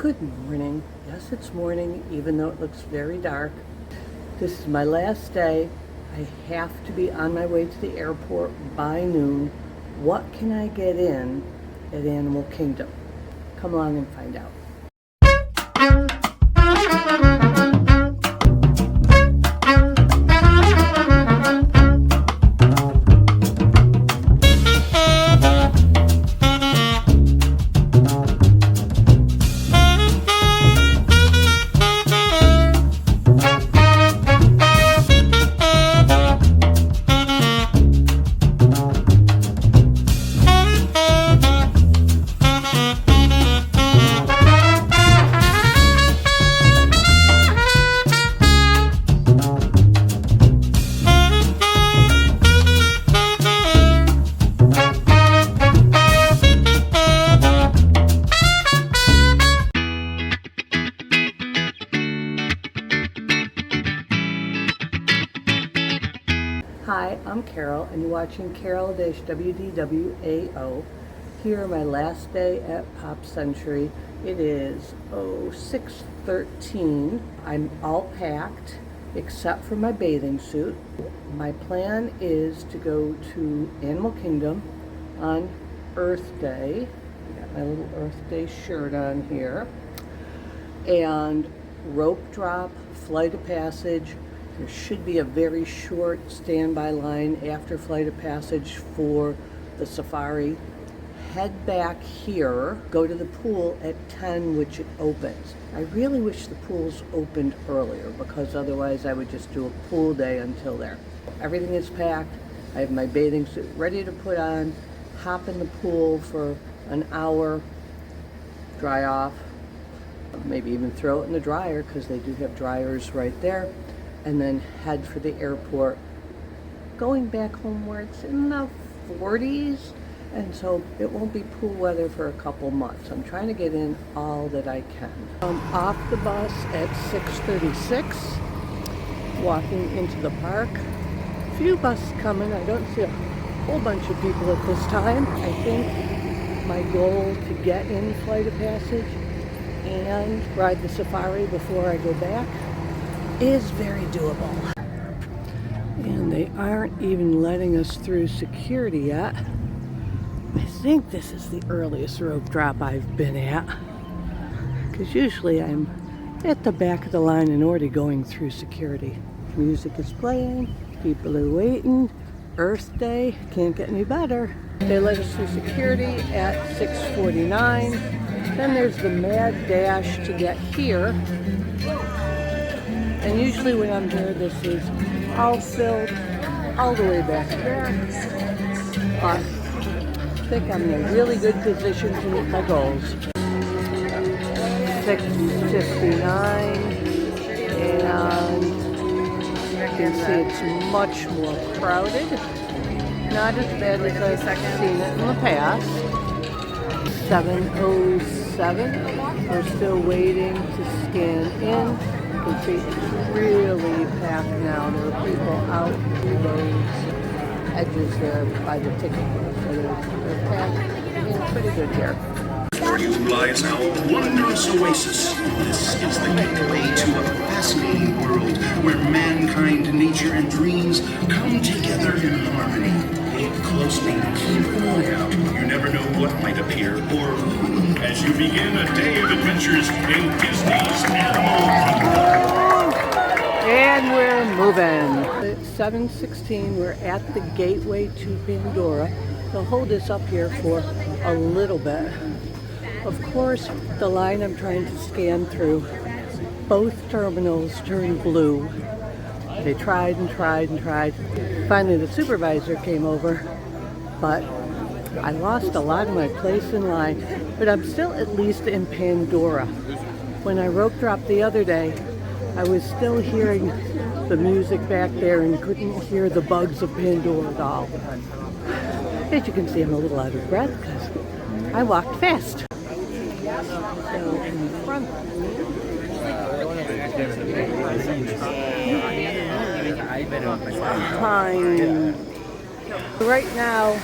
Good morning. Yes, it's morning, even though it looks very dark. This is my last day. I have to be on my way to the airport by noon. What can I get in at Animal Kingdom? Come along and find out. Hi, I'm Carol, and you're watching CAROL-WDWAO. Here, my last day at Pop Century. It is 6:13. I'm all packed except for my bathing suit. My plan is to go to Animal Kingdom on Earth Day. I got my little Earth Day shirt on here. And rope drop, flight of passage. There should be a very short standby line after flight of passage for the safari. Head back here, go to the pool at 10, which it opens. I really wish the pools opened earlier because otherwise I would just do a pool day until there. Everything is packed. I have my bathing suit ready to put on, hop in the pool for an hour, dry off, maybe even throw it in the dryer because they do have dryers right there. And then head for the airport, going back home where it's in the 40s, and so it won't be pool weather for a couple months. I'm trying to get in all that I can. I'm off the bus at 6:36, walking into the park. A few buses coming. I don't see a whole bunch of people at this time. I think my goal to get in flight of passage and ride the safari before I go back is very doable. And they aren't even letting us through security yet. I think this is the earliest rope drop I've been at, because usually I'm at the back of the line and already going through security. Music is playing, people are waiting. Earth Day, can't get any better. They let us through security at 6:49. Then there's the mad dash to get here. And usually when I'm here, this is all filled all the way back there. But I think I'm in a really good position to meet my goals. 6:59, and you can see it's much more crowded. Not as bad as I've seen it in the past. 7:07, we're still waiting to scan in. You can see it's really packed now. There are people out to those edges there by the ticket booth. So they're packed in pretty good here. Before you lies our wondrous oasis. This is the gateway to a fascinating world where mankind, nature, and dreams come together in harmony. Look closely, keep an eye out. You never know what might appear or who as you begin a day of adventures in Disney's Animal Kingdom. And we're moving. It's 7:16. We're at the gateway to Pandora. They'll hold us up here for a little bit. Of course, the line I'm trying to scan through, both terminals turned blue. They tried and tried and tried. Finally, the supervisor came over, but I lost a lot of my place in line. But I'm still at least in Pandora. When I rope dropped the other day, I was still hearing the music back there and couldn't hear the bugs of Pandora at all. As you can see, I'm a little out of breath because I walked fast. So in front of me, behind. Right now,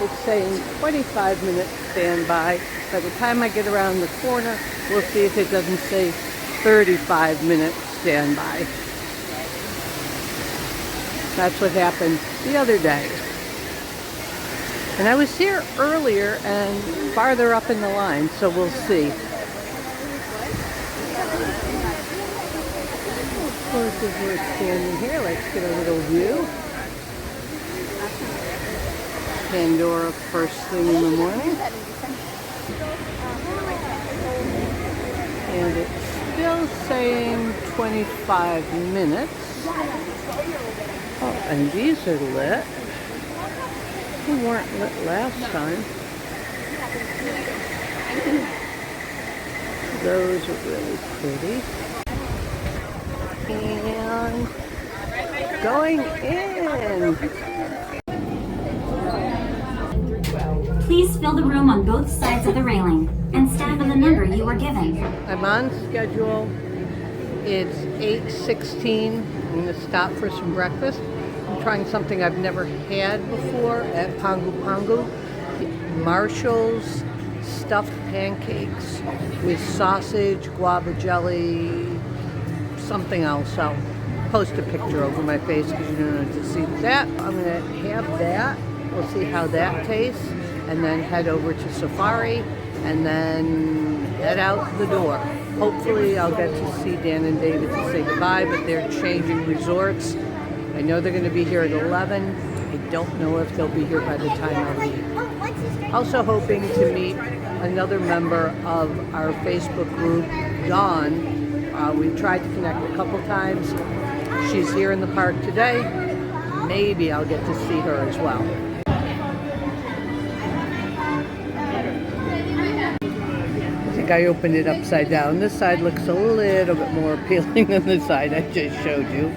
It's saying 25-minute standby. By the time I get around the corner, we'll see if it doesn't say 35-minute standby. That's what happened the other day. And I was here earlier and farther up in the line, so we'll see. Of course, as we're standing here, let's get a little view. Pandora first thing in the morning. And it's still saying 25 minutes. Oh, and these are lit. They weren't lit last time. Those are really pretty. And going in. Please fill the room on both sides of the railing and stand on the number you were given. I'm on schedule. It's 8:16. I'm going to stop for some breakfast. I'm trying something I've never had before at Pongu. Marshall's stuffed pancakes with sausage, guava jelly, something else. I'll post a picture over my face because you don't know to see that. I'm going to have that. We'll see how that tastes. And then head over to Safari and then head out the door. Hopefully I'll get to see Dan and David to say goodbye, but they're changing resorts. I know they're going to be here at 11. I don't know if they'll be here by the time I leave. Also hoping to meet another member of our Facebook group, Dawn. We've tried to connect a couple times. She's here in the park today. Maybe I'll get to see her as well. I opened it upside down. This side looks a little bit more appealing than the side I just showed you.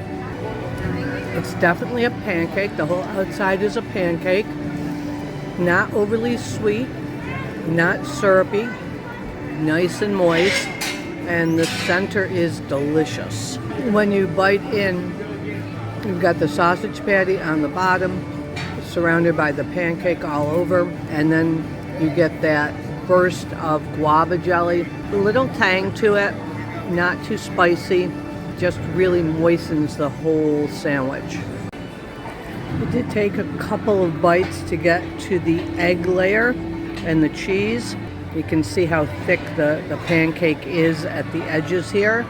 It's definitely a pancake. The whole outside is a pancake. Not overly sweet, not syrupy, nice and moist, and the center is delicious. When you bite in, you've got the sausage patty on the bottom, surrounded by the pancake all over, and then you get that burst of guava jelly, a little tang to it, not too spicy, just really moistens the whole sandwich. It did take a couple of bites to get to the egg layer and the cheese. You can see how thick the pancake is at the edges here.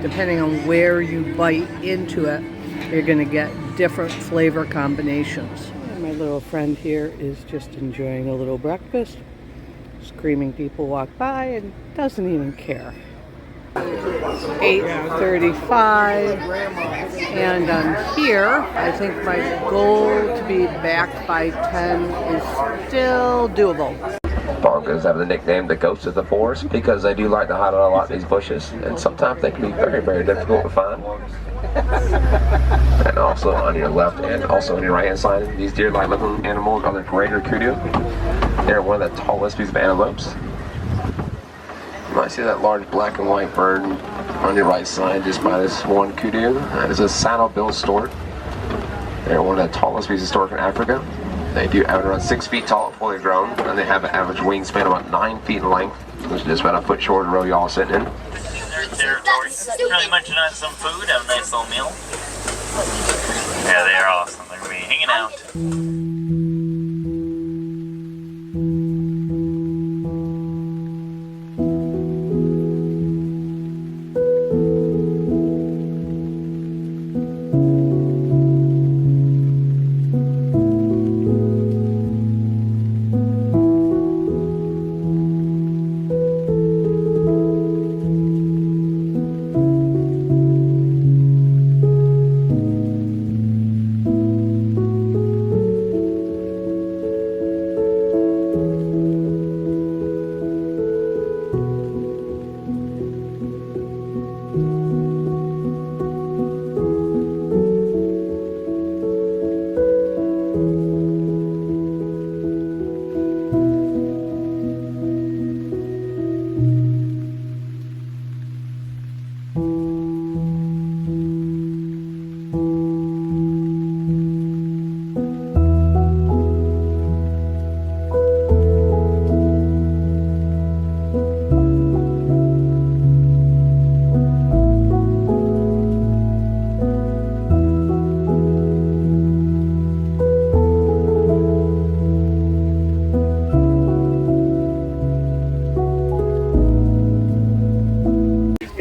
Depending on where you bite into it, you're going to get different flavor combinations. And my little friend here is just enjoying a little breakfast. Screaming people walk by and doesn't even care. 8:35 and I'm here. I think my goal to be back by 10 is still doable. Pongus have the nickname the ghost of the forest because they do like to hide a lot in these bushes, and sometimes they can be very, very difficult to find. And also on your left and also on your right hand side, these deer-like looking animals are the greater kudu. They're one of the tallest species of antelopes. You might see that large black and white bird on your right side just by this one kudu. That is a saddle-billed stork. They're one of the tallest species of stork in Africa. They do average around 6 feet tall, fully grown, and they have an average wingspan of about 9 feet in length, which is just about a foot short of the row y'all sitting in. Their territory. Really munching on some food, have a nice little meal. Yeah, they are awesome. They're going to be hanging out.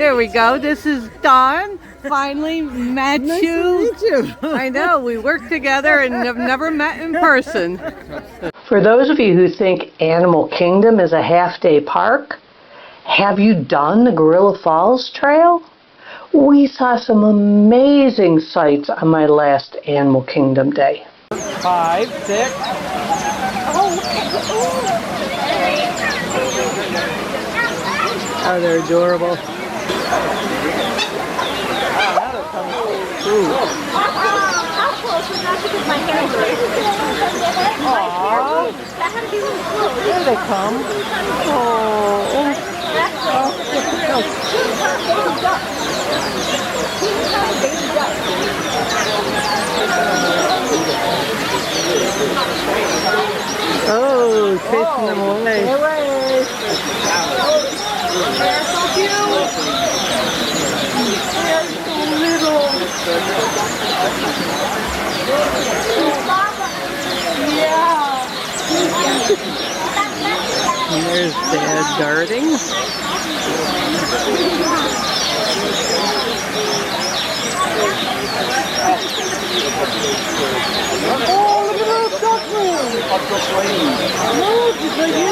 There we go. This is Dawn. Finally met Nice you. to meet you. I know, we work together and have never met in person. For those of you who think Animal Kingdom is a half-day park, have you done the Gorilla Falls Trail? We saw some amazing sights on my last Animal Kingdom day. 5, 6. Oh, they're adorable. How close was that because my hair was Aww. That had to be really close. Here they come. Oh. Oh, chasing them away. They're so cute. They're so little. Yeah. There's Dad darting. Oh, look at those ducklings. Look, it's like you.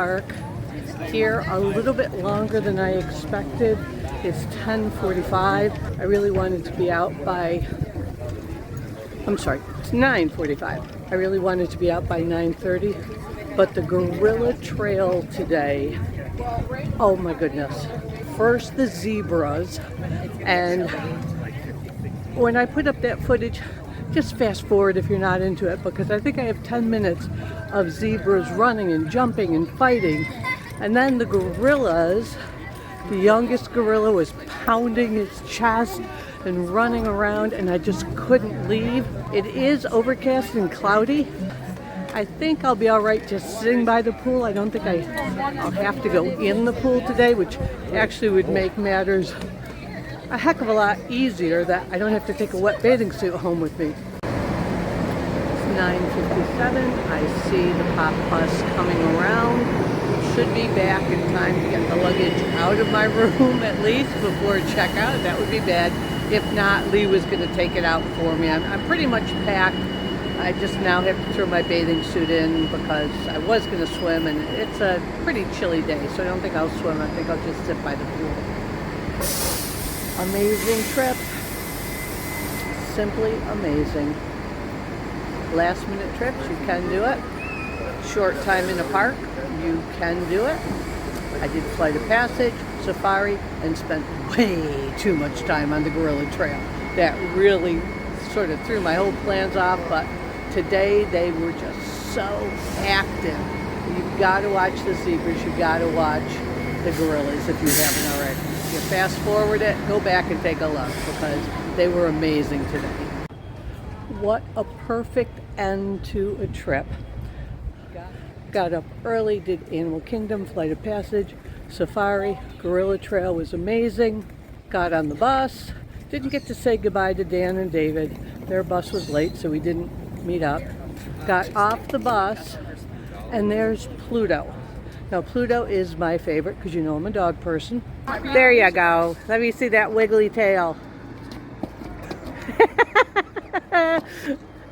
park. Here a little bit longer than I expected. It's 10:45. I really wanted to be out by, it's 9:45. I really wanted to be out by 9:30, but the gorilla trail today, oh my goodness. First the zebras, and when I put up that footage, just fast forward if you're not into it, because I think I have 10 minutes of zebras running and jumping and fighting. And then the gorillas, the youngest gorilla was pounding his chest and running around, and I just couldn't leave. It is overcast and cloudy. I think I'll be all right just sitting by the pool. I don't think I'll have to go in the pool today, which actually would make matters a heck of a lot easier, that I don't have to take a wet bathing suit home with me. It's 9:57. I see the pop bus coming around. Should be back in time to get the luggage out of my room at least before checkout. That would be bad. If not, Lee was going to take it out for me. I'm pretty much packed. I just now have to throw my bathing suit in because I was going to swim, and it's a pretty chilly day, so I don't think I'll swim. I think I'll just sit by the pool. Amazing trip. Simply amazing. Last minute trips, you can do it. Short time in a park, you can do it. I did Flight of Passage, Safari, and spent way too much time on the gorilla trail. That really sort of threw my whole plans off, but today they were just so active. You've got to watch the zebras, you've got to watch the gorillas if you haven't already. You fast forward it, go back and take a look, because they were amazing today. What a perfect end to a trip. Got up early, did Animal Kingdom, Flight of Passage, Safari, Gorilla Trail was amazing. Got on the bus, didn't get to say goodbye to Dan and David. Their bus was late, so we didn't meet up. Got off the bus, and there's Pluto. Now Pluto is my favorite because you know I'm a dog person. There you go. Let me see that wiggly tail.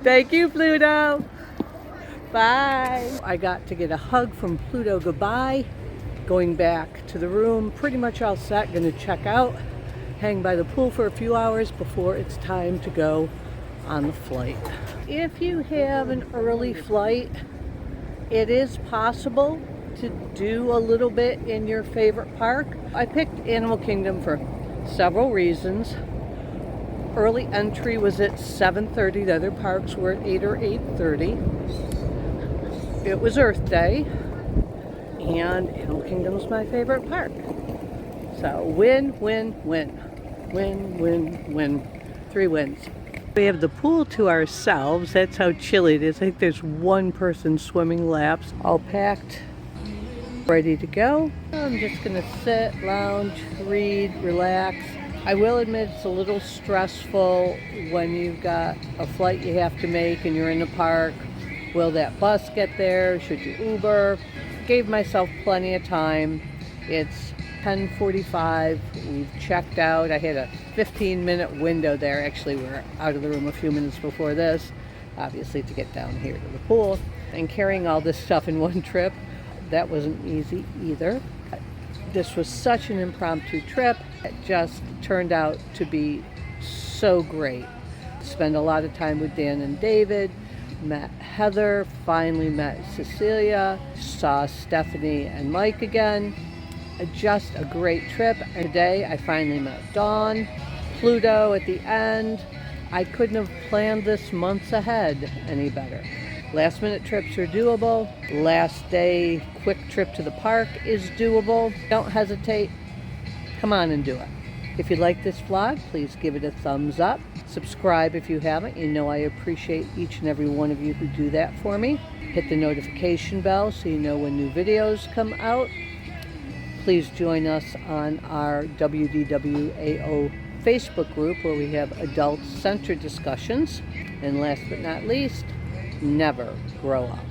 Thank you, Pluto. Bye. I got to get a hug from Pluto goodbye. Going back to the room, pretty much all set. Gonna check out, hang by the pool for a few hours before it's time to go on the flight. If you have an early flight, it is possible to do a little bit in your favorite park. I picked Animal Kingdom for several reasons. Early entry was at 7:30. The other parks were at 8 or 8:30. It was Earth Day, and Animal Kingdom's my favorite park. So win, win, win. Win, win, win. 3 wins. We have the pool to ourselves. That's how chilly it is. I think there's one person swimming laps. All packed, ready to go. I'm just gonna sit, lounge, read, relax. I will admit it's a little stressful when you've got a flight you have to make and you're in the park. Will that bus get there? Should you Uber? Gave myself plenty of time. It's 10:45. We've checked out. I had a 15-minute window there. Actually, we were out of the room a few minutes before this, obviously to get down here to the pool. And carrying all this stuff in one trip, that wasn't easy either. This was such an impromptu trip. It just turned out to be so great. Spent a lot of time with Dan and David. Met Heather, finally met Cecilia, saw Stephanie and Mike again. Just a great trip. And today I finally met Dawn, Pluto at the end. I couldn't have planned this months ahead any better. Last minute trips are doable. Last day quick trip to the park is doable. Don't hesitate. Come on and do it. If you like this vlog, please give it a thumbs up. Subscribe if you haven't. You know I appreciate each and every one of you who do that for me. Hit the notification bell so you know when new videos come out. Please join us on our WDWAO Facebook group where we have adult-centered discussions. And last but not least, never grow up.